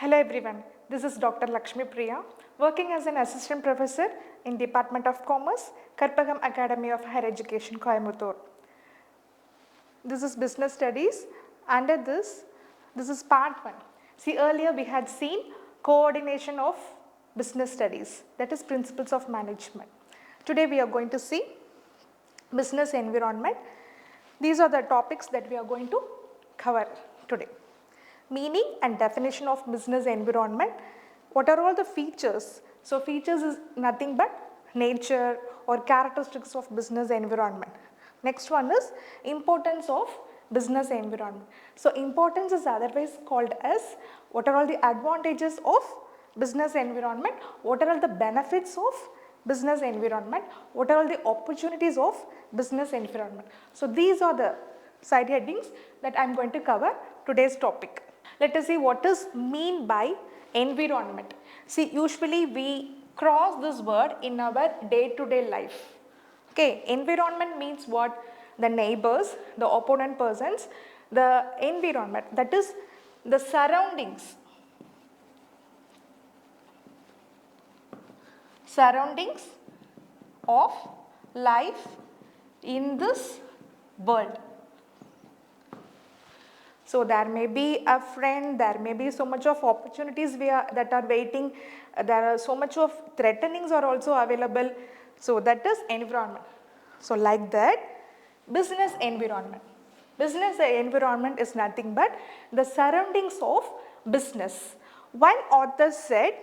Hello everyone, this is Dr. Lakshmi Priya, working as an assistant professor in Department of Commerce, Karpagam Academy of Higher Education, Coimbatore. This is business studies. Under this is part 1. See, earlier we had seen coordination of business studies, that is principles of management. Today we are going to see business environment. These are the topics that we are going to cover today. Meaning and definition of business environment. What are all the features? So features is nothing but nature or characteristics of business environment. Next one is importance of business environment. So importance is otherwise called as what are all the advantages of business environment, what are all the benefits of business environment, what are all the opportunities of business environment. So these are the side headings that I am going to cover today's topic. Let us see what is mean by environment. See, usually we cross this word in our day-to-day life. Okay, environment means what? The neighbors, the opponent persons, the environment, that is the surroundings. Surroundings of life in this world. So there may be a friend, there may be so much of opportunities that are waiting, there are so much of threatenings are also available. So that is environment. So like that, business environment. Business environment is nothing but the surroundings of business. One author said,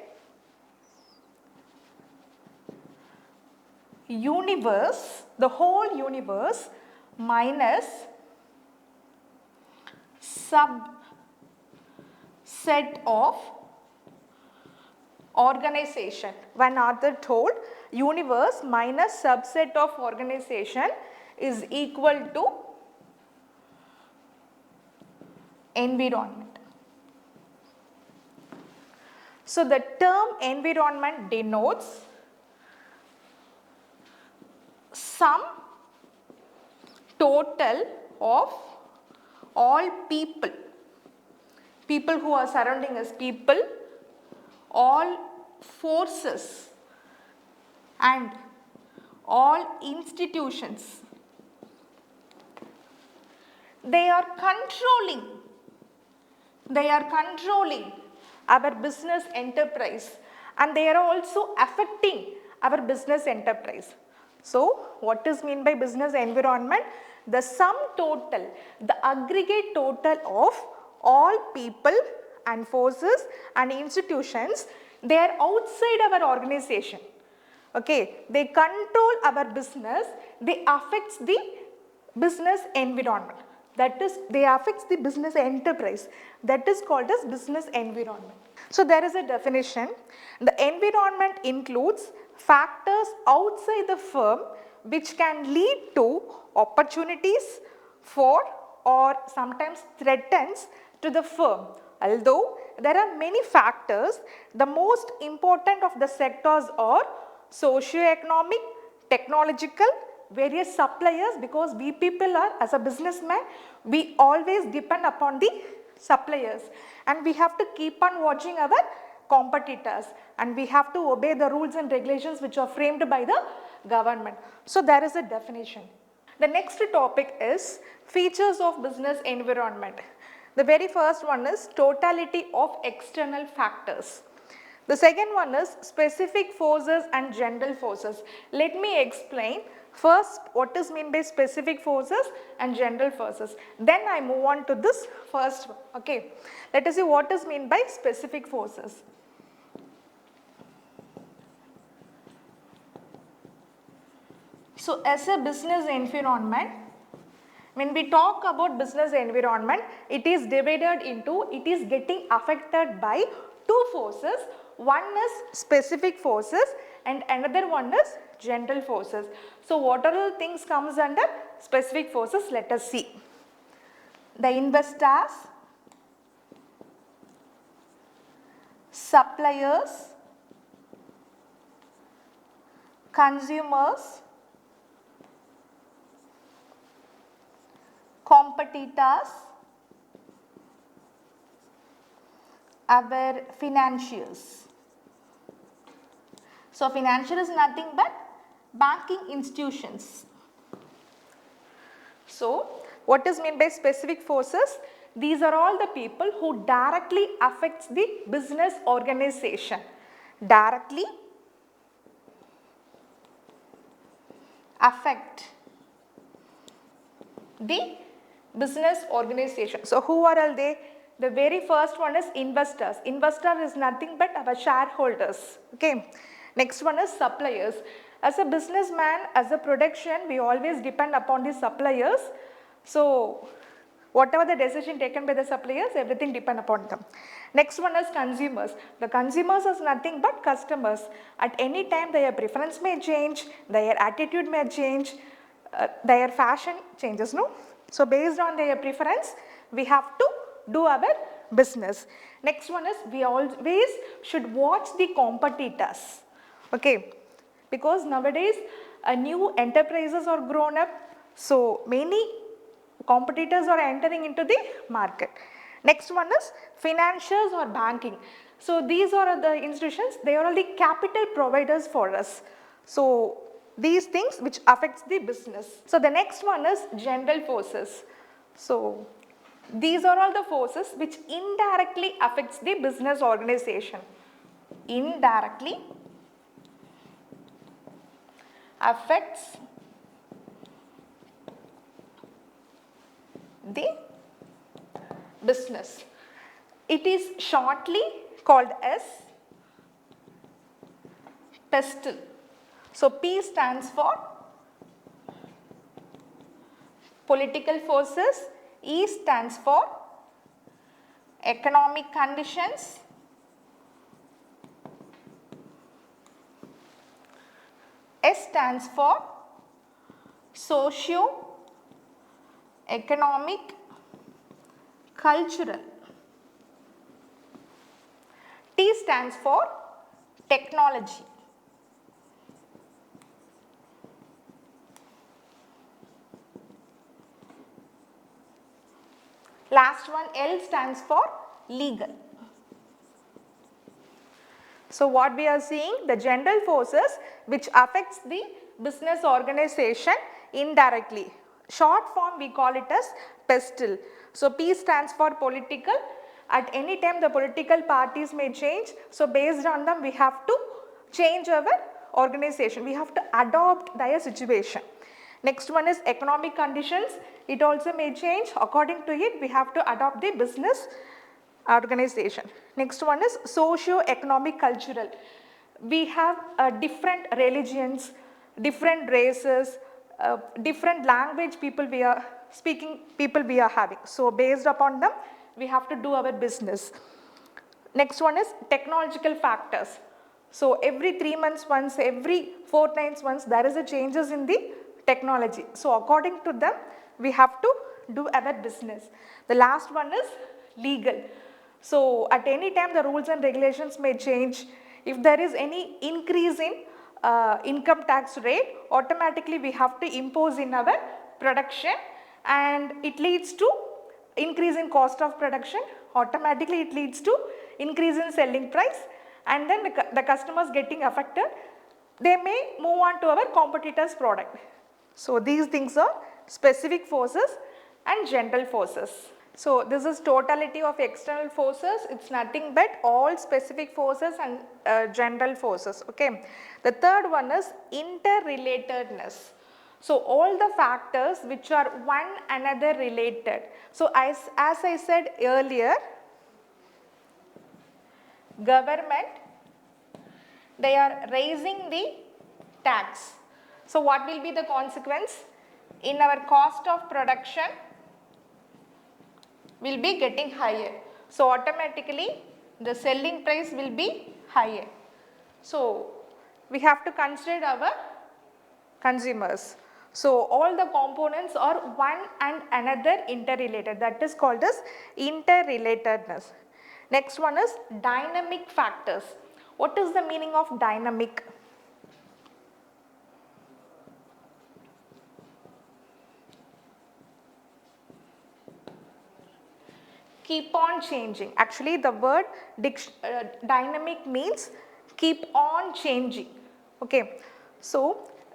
universe, the whole universe minus subset of organization. One author told universe minus subset of organization is equal to environment. So the term environment denotes sum total of all people who are surrounding us, people, all forces and all institutions. They are controlling our business enterprise and they are also affecting our business enterprise. So what is meant by business environment? The sum total, the aggregate total of all people and forces and institutions, they are outside our organization. Okay, they control our business, they affect the business environment. That is, they affect the business enterprise. That is called as business environment. So there is a definition. The environment includes factors outside the firm which can lead to opportunities for or sometimes threatens to the firm. Although there are many factors, the most important of the sectors are socio-economic, technological, various suppliers, because we people are, as a businessman, we always depend upon the suppliers and we have to keep on watching our competitors and we have to obey the rules and regulations which are framed by the government. So there is a definition. The next topic is features of business environment. The very first one is totality of external factors. The second one is specific forces and general forces. Let me explain first what is meant by specific forces and general forces. Then I move on to this first one. Okay. Let us see what is meant by specific forces. So as a business environment, when we talk about business environment, it is divided into, it is getting affected by two forces. One is specific forces and another one is general forces. So what are the things comes under specific forces? Let us see. The investors, suppliers, consumers, competitors our financiers. So financial is nothing but banking institutions. So what is meant by specific forces? These are all the people who directly affects the business organization. Directly affect the business organization. So who are all they? The very first one is investors. Investor is nothing but our shareholders. Okay. Next one is suppliers. As a businessman, as a production, we always depend upon the suppliers. So whatever the decision taken by the suppliers, everything depend upon them. Next one is consumers. The consumers is nothing but customers. At any time their preference may change, their attitude may change, their fashion changes, no? So based on their preference, we have to do our business. Next one is we always should watch the competitors. Okay, because nowadays new enterprises are grown up, so many competitors are entering into the market. Next one is financiers or banking. So these are the institutions, they are all the capital providers for us. So these things which affects the business. So the next one is general forces. So these are all the forces which indirectly affects the business organization. Indirectly affects the business. It is shortly called as pestle. So P stands for political forces, E stands for economic conditions, S stands for socio-economic, cultural, T stands for technology. Last one, L stands for legal. So what we are seeing, the general forces which affects the business organization indirectly. Short form we call it as pestle. So P stands for political. At any time the political parties may change. So based on them we have to change our organization. We have to adopt their situation. Next one is economic conditions. It also may change. According to it, we have to adopt the business organization. Next one is socio-economic cultural. We have different religions, different races, different language people we are speaking, people we are having. So based upon them, we have to do our business. Next one is technological factors. So every 3 months once, every fortnights once, there is a changes in the technology. So according to them, we have to do our business. The last one is legal. So at any time the rules and regulations may change. If there is any increase in income tax rate, automatically we have to impose in our production, and it leads to increase in cost of production. Automatically it leads to increase in selling price, and then the customers getting affected, they may move on to our competitors' product. So these things are specific forces and general forces. So this is totality of external forces. It's nothing but all specific forces and general forces. Okay. The third one is interrelatedness. So all the factors which are one another related. So as I said earlier, government, they are raising the tax. So what will be the consequence? In our cost of production will be getting higher. So automatically the selling price will be higher. So we have to consider our consumers. So all the components are one and another interrelated. That is called as interrelatedness. Next one is dynamic factors. What is the meaning of dynamic? keep on changing. Actually the word dynamic means keep on changing. Okay. So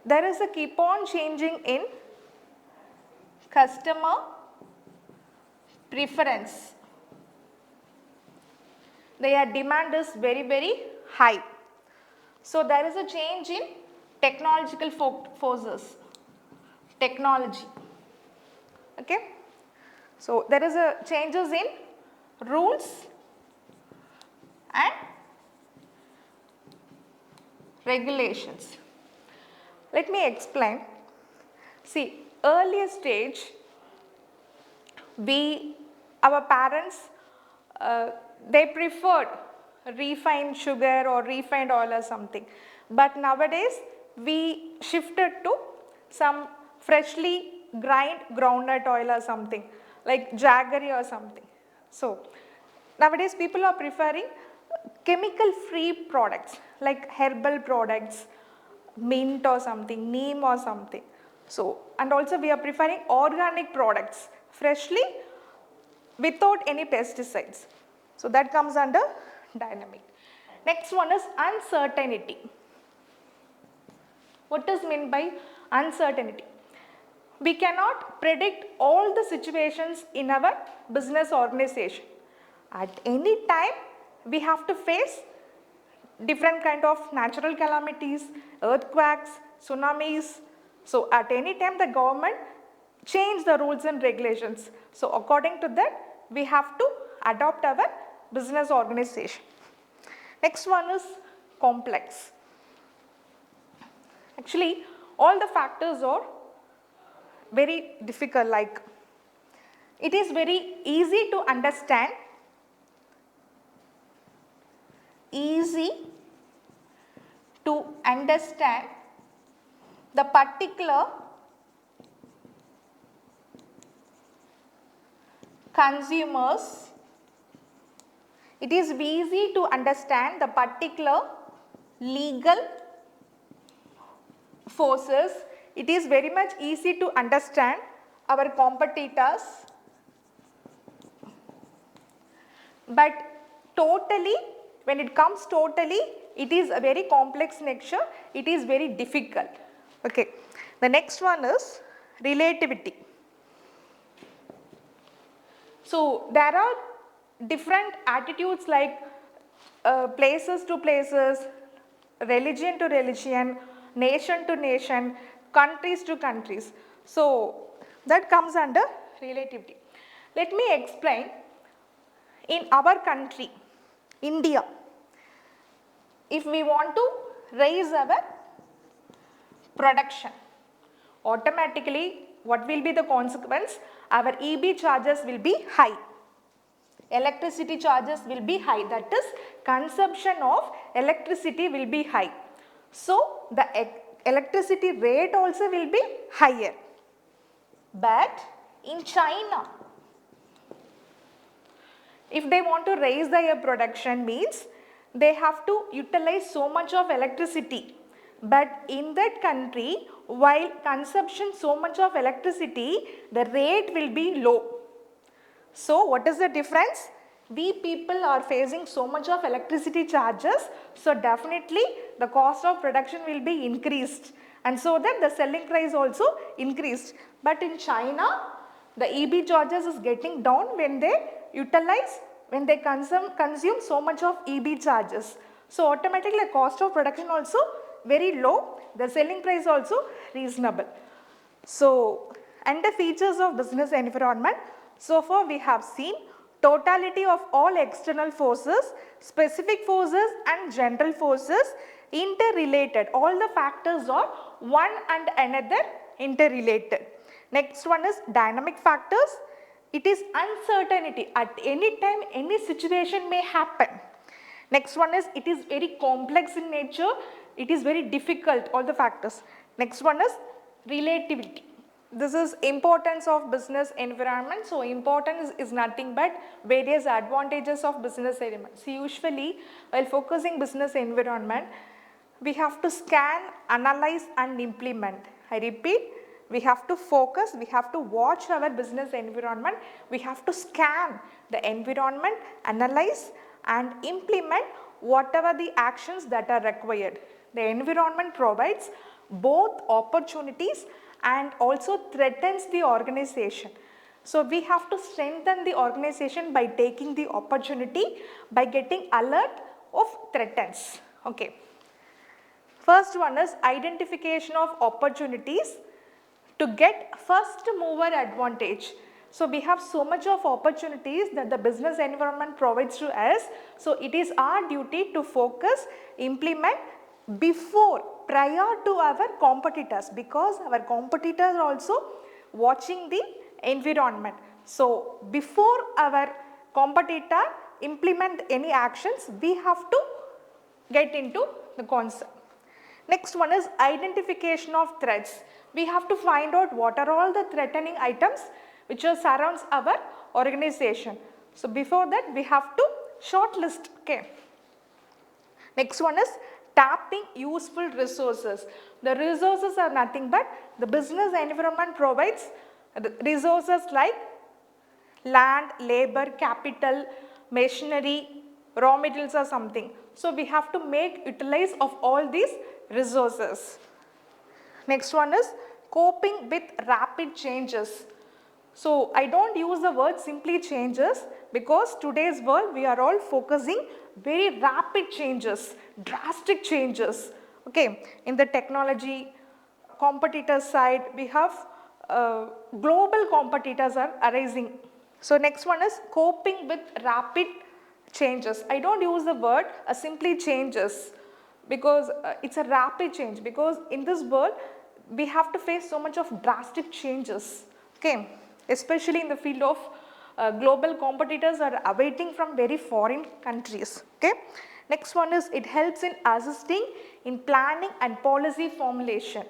there is a keep on changing in customer preference. Their demand is very high. So there is a change in technological forces, technology. Okay. So there is a changes in rules and regulations. Let me explain. See, earlier stage, our parents, they preferred refined sugar or refined oil or something. But nowadays, we shifted to some freshly grind groundnut oil or something, like jaggery or something. So, nowadays people are preferring chemical free products like herbal products, mint or something, neem or something. So, and also we are preferring organic products, freshly without any pesticides. So, that comes under dynamic. Next one is uncertainty. What is meant by uncertainty? We cannot predict all the situations in our business organization. At any time, we have to face different kind of natural calamities, earthquakes, tsunamis. So at any time the government change the rules and regulations. So according to that, we have to adopt our business organization. Next one is complex. Actually, all the factors are very difficult, like it is very easy to understand, the particular consumers. It is easy to understand the particular legal forces. It is very much easy to understand our competitors, but totally, when it comes totally, it is a very complex nature, it is very difficult. Okay. The next one is relativity. So there are different attitudes like places to places, religion to religion, nation to nation, countries to countries. So that comes under relativity. Let me explain. In our country, India, if we want to raise our production, automatically what will be the consequence? Our EB charges will be high. Electricity charges will be high, that is consumption of electricity will be high. So the electricity rate also will be higher. But in China, if they want to raise their production, means they have to utilize so much of electricity. But in that country, while consumption so much of electricity, the rate will be low. So what is the difference? We people are facing so much of electricity charges, so definitely the cost of production will be increased, and so that the selling price also increased. But in China, the EB charges is getting down when they utilize, when they consume so much of EB charges. So automatically the cost of production also very low, the selling price also reasonable. So, and the features of business environment. So far we have seen totality of all external forces, specific forces and general forces interrelated. All the factors are one and another interrelated. Next one is dynamic factors. It is uncertainty. At any time, any situation may happen. Next one is, it is very complex in nature. It is very difficult, all the factors. Next one is relativity. This is importance of business environment. So importance is nothing but various advantages of business environment. See, usually while focusing business environment, we have to scan, analyze and implement. I repeat, we have to focus, we have to watch our business environment, we have to scan the environment, analyze and implement whatever the actions that are required. The environment provides both opportunities and also threatens the organization. So we have to strengthen the organization by taking the opportunity, by getting alert of threats. Okay. First one is identification of opportunities to get first mover advantage. So we have so much of opportunities that the business environment provides to us. So it is our duty to focus, implement before, prior to our competitors, because our competitors are also watching the environment. So before our competitor implement any actions, we have to get into the concept. Next one is identification of threats. We have to find out what are all the threatening items which surrounds our organization. So before that we have to shortlist. Okay. Next one is tapping useful resources. The resources are nothing but the business environment provides resources like land, labor, capital, machinery, raw materials or something. So we have to make utilize of all these resources. Next one is coping with rapid changes. So I don't use the word simply changes, because today's world we are all focusing very rapid changes, drastic changes. Okay, in the technology competitor side we have global competitors are arising. So next one is coping with rapid changes. I don't use the word simply changes, because it's a rapid change, because in this world we have to face so much of drastic changes. Okay, especially in the field of global competitors are awaiting from very foreign countries. Okay. Next one is it helps in assisting in planning and policy formulation.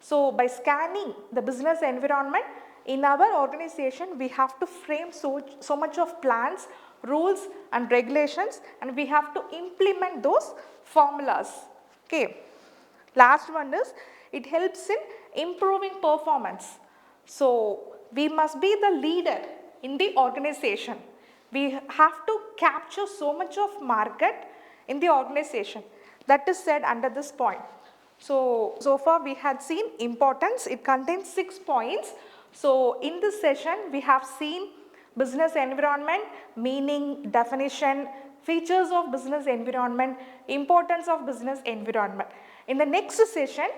So by scanning the business environment in our organization, we have to frame so much of plans, rules and regulations, and we have to implement those formulas. Okay. Last one is it helps in improving performance. So we must be the leader in the organization. We have to capture so much of market in the organization. That is said under this point. So far we had seen importance. It contains 6 points. So in this session we have seen business environment, meaning, definition, features of business environment, importance of business environment. In the next session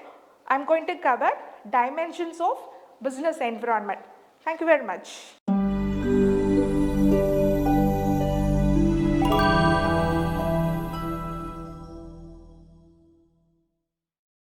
I am going to cover dimensions of business environment. Thank you very much.